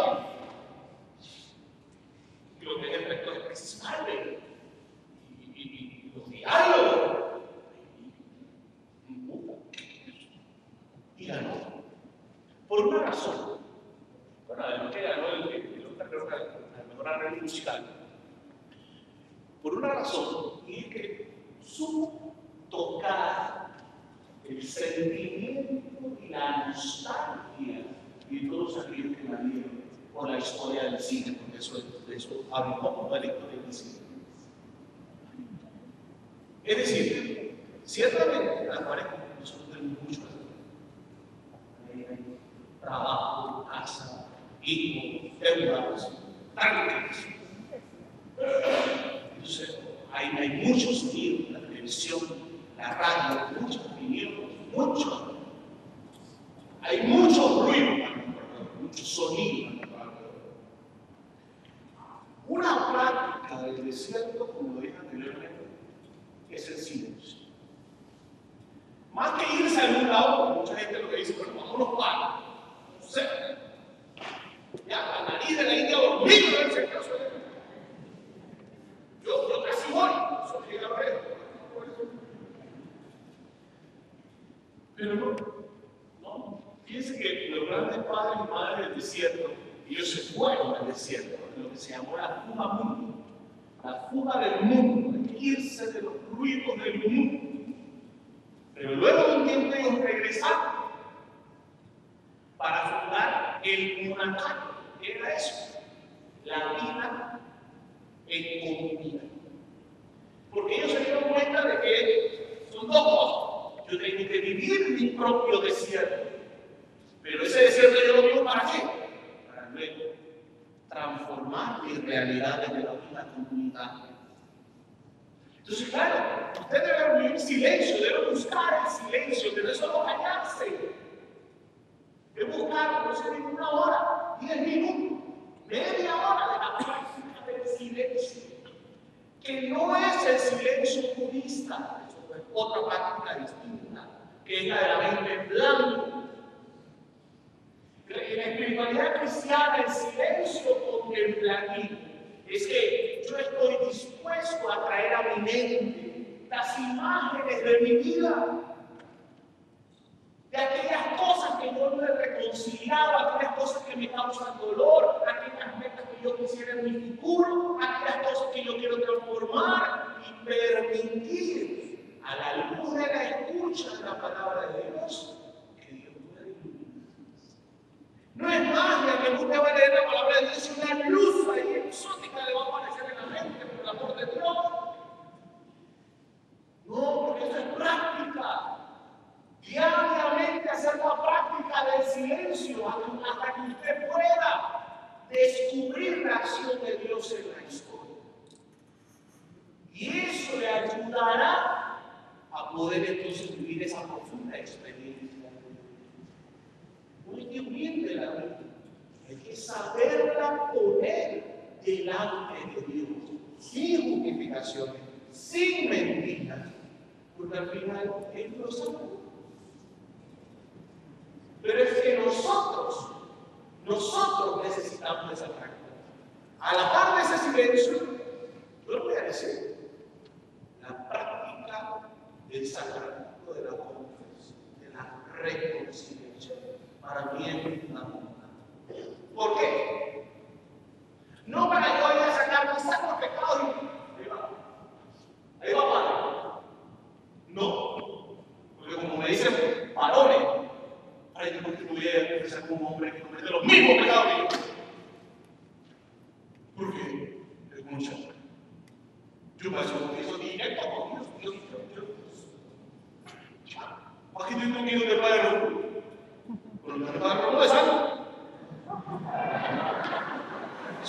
Y lo que es el efecto especial y los diálogos. Y ganó. por una razón. Bueno, además que ganó el Oscar, creo que al mejor arreglo musical. Por una razón, y es que supo tocar el sentimiento y la nostalgia de todos aquellos que la vieron por la historia del cine, porque eso habla un poco de la historia del cine. Es decir, ciertamente las parejas nosotros tenemos mucho que hacer. Trabajo, casa, hijos, deudas, trámites. Entonces, hay muchos sonidos, la televisión, la radio, muchos opiniones, mucho. Hay mucho ruido, mucho sonido. Una práctica del desierto, como lo dije anteriormente, es el silencio. Más que irse a algún lado, mucha gente lo que dice, bueno, vámonos para, no sé, ya la nariz de la India dormida, en ese caso. Yo casi voy, eso llega a ver. Pero no, fíjense que los grandes padres y madres del desierto, ellos se fueron al desierto, en lo que se llamó la fuga mundo. La fuga del mundo, irse de los ruidos del mundo. Pero luego de un tiempo ellos regresaron para fundar el monacario. ¿Qué era eso? La vida en comunidad. Porque ellos se dieron cuenta de que son dos cosas. Yo tengo que vivir mi propio desierto. Pero ese desierto yo lo vivo ¿para qué? Para luego transformar mi realidad desde la vida comunidad. Entonces, claro, usted debe vivir silencio, debe buscar el silencio, pero eso no callarse. Debe buscar, no sé, una hora, 10 minutos, media hora de la práctica del silencio. Que no es el silencio budista, eso es otra práctica distinta, que es la de la mente en blanco. En la espiritualidad cristiana, el silencio contemplativo es que yo estoy dispuesto a traer a mi mente las imágenes de mi vida, de aquellas cosas que yo no he reconciliado, aquellas cosas que me causan dolor, aquellas metas que yo quisiera en mi futuro, aquellas cosas que yo quiero transformar y permitir a la luz de la escucha de la palabra de Dios que Dios pueda iluminar. No es magia que usted va a leer la palabra de Dios y una luz ahí exótica le va a aparecer en la mente por el amor de Dios. No, porque eso es práctica. Diariamente hacer la práctica del silencio hasta que usted pueda descubrir la acción de Dios en la historia. Y eso le ayudará a poder entonces vivir esa profunda experiencia. No hay que huir de la vida, hay que saberla poner delante de Dios, sin justificaciones, sin mentiras, porque al final Él lo sabe. Pero es que nosotros necesitamos esa práctica. A la par de ese silencio, yo lo voy a decir, la práctica del sacramento de la confesión, de la reconciliación, para mí es fundamental. ¿Por qué? No para yo ir a sacar mis sacros pecados y ahí va Padre. No, porque como me dicen varones, ay, yo no voy a empezar como un hombre que comete los mismos pecados que yo. ¿Por qué? Escucha. Yo paso eso directo con Dios. ¿Para qué estoy conmigo de Padre Rojo? Con el Padre Rojo de sangre. El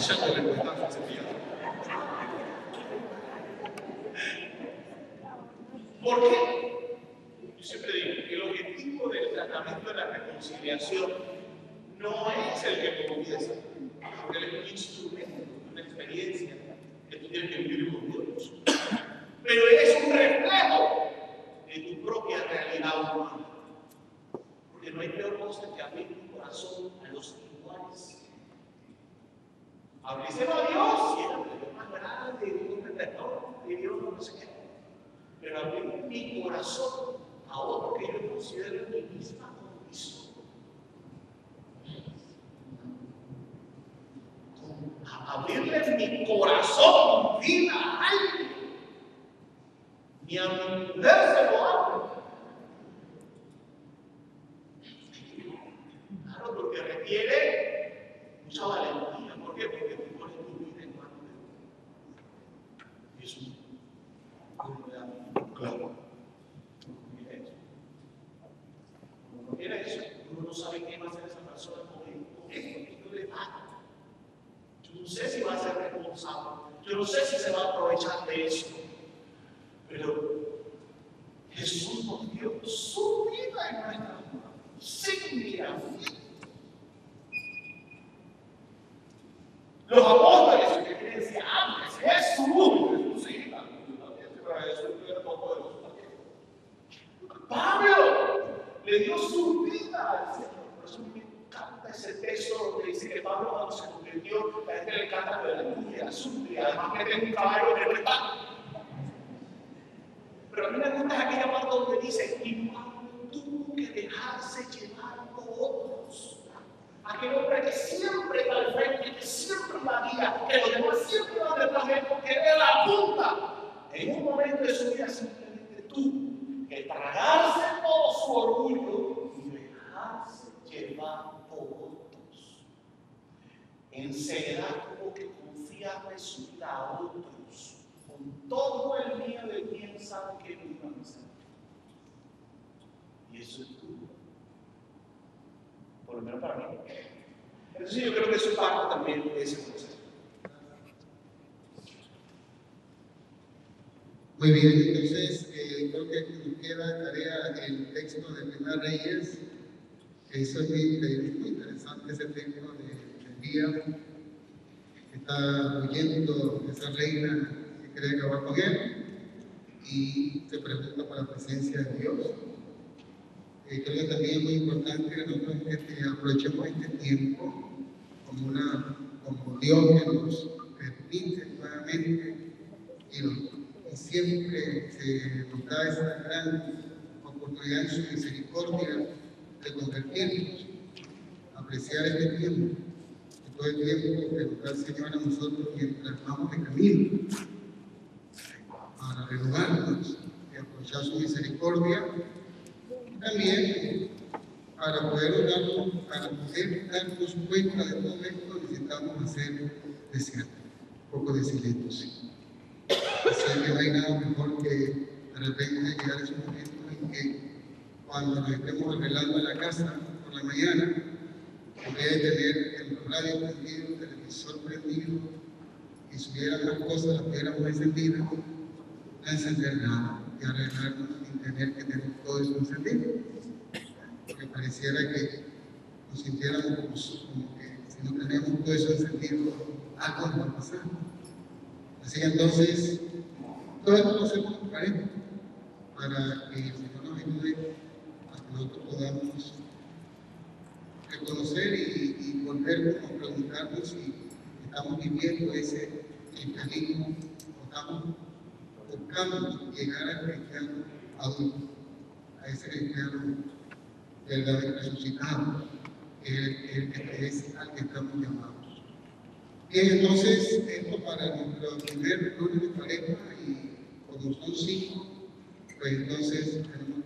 chato de la cuesta cepillado. ¿Por qué? Yo siempre digo que el objetivo del tratamiento de la reconciliación no es el que te confiesa, porque él es un instrumento, una experiencia que tú tienes que vivir con Dios. Pero es un reflejo de tu propia realidad humana. Porque no hay peor cosa que abrir tu corazón a los iguales. Abríselo a Dios, siempre, Dios más grande, Dios perdón, Dios no sé qué. Pero abrir mi corazón a otro que yo considero en mi misma condición. causó mi vida a alguien, ni a mi mujer se lo hago. Claro, porque requiere mucha valentía. ¿Por qué? Porque tú pones tu vida en manos de Dios. Eso claro. Cuando mira eso, uno no sabe qué va a hacer esa persona con esto que yo le pago. Yo no sé si va a ser responsable. Yo no sé si se va a aprovechar de eso. Pero Jesús nos dio su vida en nuestras manos, sin miramiento. Los apóstoles, que quieren decir, Jesús, sí, Jesús era poderoso también. Pablo le dio su vida al Señor. Por eso me encanta ese texto donde dice que Pablo, cuando se convirtió, la gente le canta lo de la lluvia, la azul, además que tiene un caballo que no está. Pero a mí me gusta aquella parte donde dice, y Pablo tuvo que dejarse llevar por otros. Aquel hombre que siempre está al frente, que siempre la guía, que los demás siempre van detrás de él porque él es la punta. En un momento de su vida simplemente tuvo que tragarse todo su orgullo y dejarse llevar por otros. En seriedad tuvo que confiarle su vida a otros. Con todo el miedo de quién sabe qué lo iban a hacer. Y eso es duro. Por lo menos para mí. Entonces yo creo que eso es parte también de ese proceso. Muy bien, entonces creo que nos queda tarea el texto de Primera Reyes. Eso es muy interesante, ese texto del día. Está huyendo esa reina que quiere acabar con él y se pregunta por la presencia de Dios. Creo que también es muy importante que nosotros aprovechemos este tiempo como Dios que nos permite nuevamente y siempre se nos da esa gran oportunidad en su misericordia de convertirnos, apreciar este tiempo, y todo el tiempo que nos da el Señor a nosotros mientras vamos de camino, para renovarnos y aprovechar su misericordia. También para poder darnos cuenta de todo esto necesitamos hacer desierto, un poco de silencio. Así que no hay nada mejor que de repente llegar a ese momento en que cuando nos estemos arreglando en la casa por la mañana, en vez de tener el radio prendido, el televisor prendido y si hubiera más cosas las tuviéramos encendidas, no encender nada y arreglarnos sin tener que tener todo eso encendido. Porque pareciera que nos sintiéramos como que si no tenemos todo eso encendido, algo nos va a pasar. Así que entonces, todo esto lo hacemos para que el Señor nos ayude a que nosotros podamos reconocer y volver a preguntarnos si estamos viviendo ese cristianismo o estamos buscando llegar al cristiano adulto, a ese cristiano verdaderamente resucitado, que es al que estamos llamados. Bien, entonces, esto para nuestro primer lunes de pareja, y como son 5, pues entonces tenemos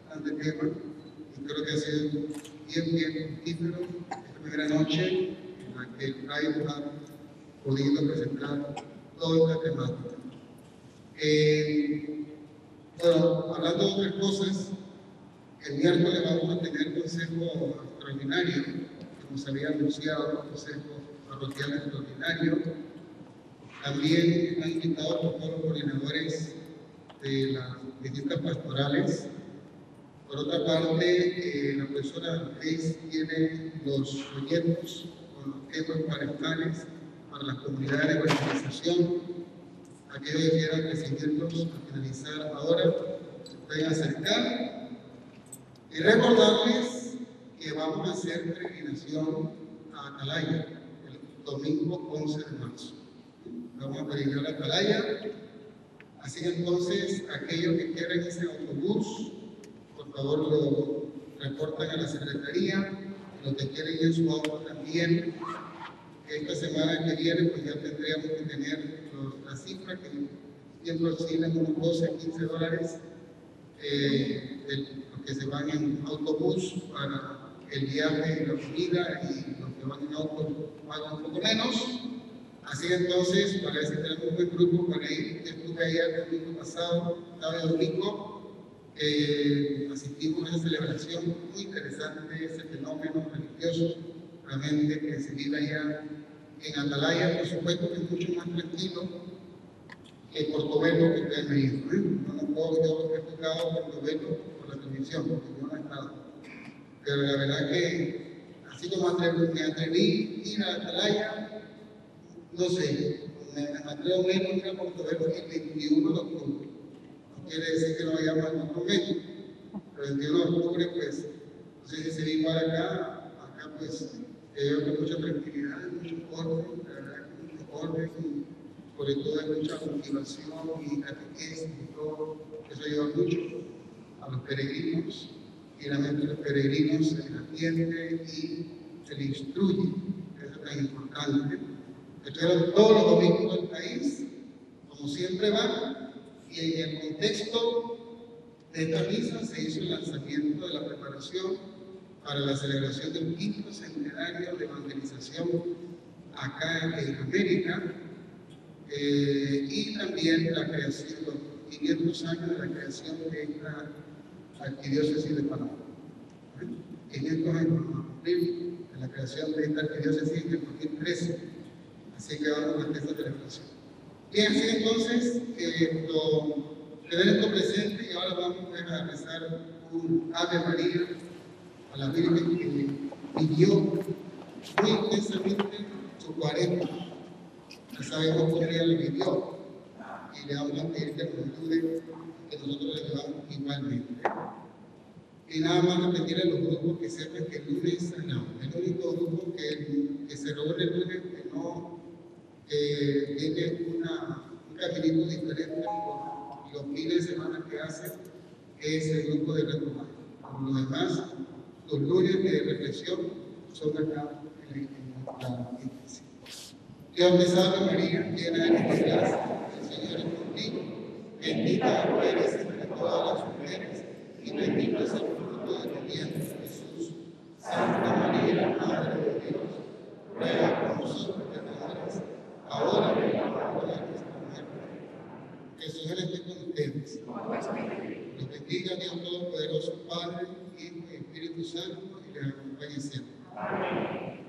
bastante tema, y creo que ha sido bien fructífero esta primera noche en la que el Fray ha podido presentar toda esta temática. Bueno, hablando de otras cosas, el miércoles vamos a tener consejo extraordinario, como se había anunciado, consejo parroquial extraordinario. También están invitados por todos los coordinadores de las distintas pastorales. Por otra parte, la profesora Grace tiene los folletos con los temas parentales para las comunidades de evangelización. Aquellos que quieran recibirlos al finalizar ahora se pueden acercar. Y recordarles que vamos a hacer peregrinación a Atalaya el domingo 11 de marzo. Vamos a peregrinar a Atalaya. Así que entonces, aquellos que quieran ese autobús, por favor lo reportan a la secretaría. Los que quieren ir en su auto también. Esta semana que viene, pues ya tendríamos que tener la cifra que siempre oscilan unos 12 a 15 dólares de los que se van en autobús para el viaje y la comida, y los que van en auto pagan un poco menos. Así entonces, parece que tenemos un buen grupo para ir. Estuve allá el domingo pasado, estaba en Rico, asistimos a esa celebración muy interesante, ese fenómeno religioso realmente que se vive allá en Atalaya. Por supuesto que es mucho más tranquilo que Portobelo, que ustedes me dicen, ¿eh? No puedo, yo he tocado Portobelo por la televisión, porque yo no he estado. Pero la verdad que, así como me atreví a ir a Atalaya, no sé, me atrevo menos a ir a Portobelo el 21 de octubre. No quiere decir que no vayamos en otro mes, pero el 21 de octubre, pues, no sé si se vive acá pues, veo que mucha tranquilidad, mucho orden, la verdad que mucho orden, y sobre todo hay mucha motivación y catequesis y todo. Eso ayuda mucho a los peregrinos, y realmente los peregrinos se les atiende y se les instruye. Eso es tan importante. Estuvieron todos los dominicos del país, como siempre van, y en el contexto de esta misa se hizo el lanzamiento de la preparación para la celebración del 5º centenario de evangelización acá en América, y también la creación, los 500 años de la creación de esta arquidiócesis de Panamá. 500 años vamos a cumplir de la creación de esta arquidiócesis en el 2013. Así que vamos a esta celebración. Bien, así entonces, tener esto presente, y ahora vamos a rezar un Ave María a la Virgen que vivió muy intensamente su cuaresma. Ya sabemos cómo ella lo vivió, y le vamos a pedir que nos ayude, que nosotros le ayudamos igualmente. Y nada más repetir a los grupos que sepan que el lunes es sanado. El único grupo que se reúne el lunes que no tiene un caminito diferente por los fines de semana que hace, es el grupo de retomar. Por lo demás, los lunes de reflexión son acá en la iglesia. Dios te salve María, llena eres de gracia, el Señor es contigo, bendita eres entre todas las mujeres, y bendito es el fruto de tu vientre, Jesús. Santa María, Madre de Dios, ruega por nosotros pecadores, ahora y en la hora de nuestra muerte. Que el Señor esté con ustedes. Los bendiga Dios Todopoderoso, Padre, Hijo y Espíritu Santo, y les acompañe siempre.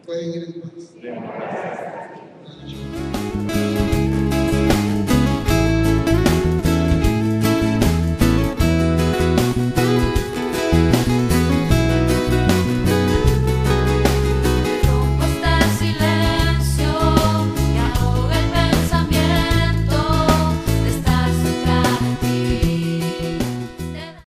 Pueden ir en paz.